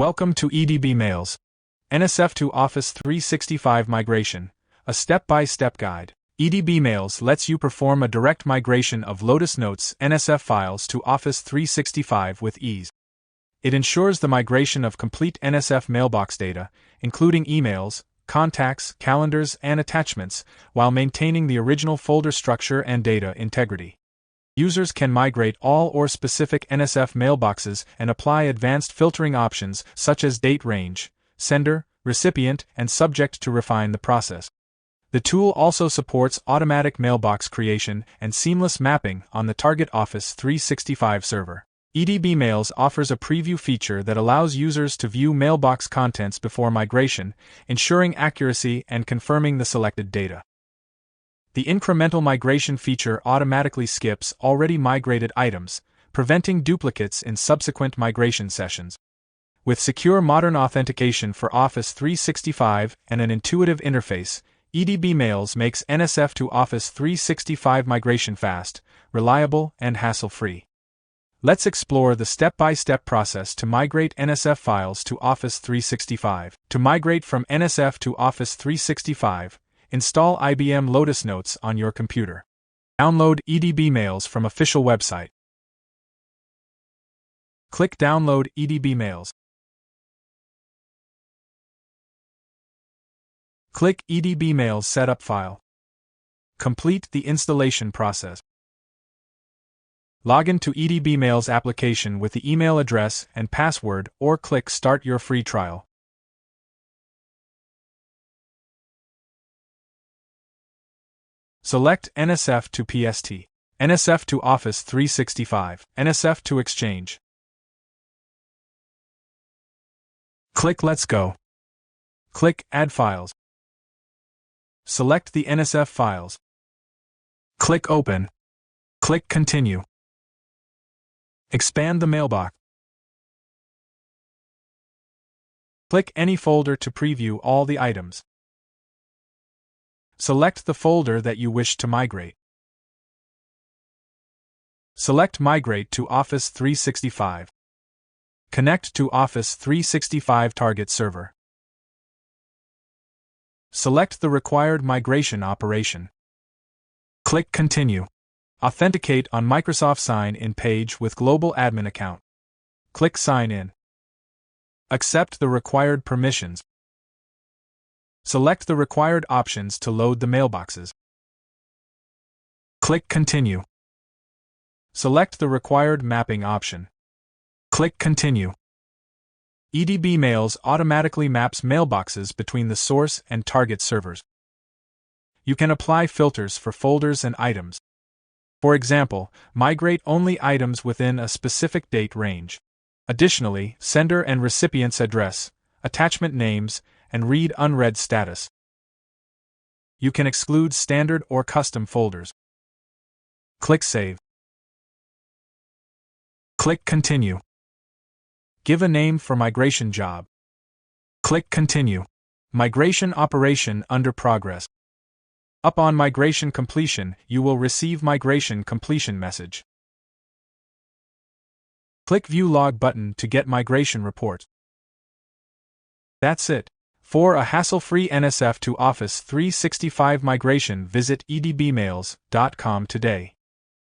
Welcome to EdbMails, NSF to Office 365 Migration, a step-by-step guide. EdbMails lets you perform a direct migration of Lotus Notes NSF files to Office 365 with ease. It ensures the migration of complete NSF mailbox data, including emails, contacts, calendars, and attachments, while maintaining the original folder structure and data integrity. Users can migrate all or specific NSF mailboxes and apply advanced filtering options such as date range, sender, recipient, and subject to refine the process. The tool also supports automatic mailbox creation and seamless mapping on the target Office 365 server. EdbMails offers a preview feature that allows users to view mailbox contents before migration, ensuring accuracy and confirming the selected data. The incremental migration feature automatically skips already migrated items, preventing duplicates in subsequent migration sessions. With secure modern authentication for Office 365 and an intuitive interface, EdbMails makes NSF to Office 365 migration fast, reliable, and hassle-free. Let's explore the step-by-step process to migrate NSF files to Office 365. To migrate from NSF to Office 365, install IBM Lotus Notes on your computer. Download EdbMails from official website. Click Download EdbMails. Click EdbMails Setup File. Complete the installation process. Log in to EdbMails application with the email address and password or click Start your free trial. Select NSF to PST, NSF to Office 365, NSF to Exchange. Click Let's Go. Click Add Files. Select the NSF files. Click Open. Click Continue. Expand the mailbox. Click any folder to preview all the items. Select the folder that you wish to migrate. Select Migrate to Office 365. Connect to Office 365 target server. Select the required migration operation. Click Continue. Authenticate on Microsoft Sign-In page with Global Admin account. Click Sign In. Accept the required permissions. Select the required options to load the mailboxes. Click Continue. Select the required mapping option. Click Continue. EdbMails automatically maps mailboxes between the source and target servers. You can apply filters for folders and items. For example, migrate only items within a specific date range. Additionally, sender and recipient's address, attachment names, and read-unread status. You can exclude standard or custom folders. Click Save. Click Continue. Give a name for migration job. Click Continue. Migration operation under progress. Upon migration completion, you will receive migration completion message. Click View Log button to get migration report. That's it. For a hassle-free NSF to Office 365 migration, visit edbmails.com today.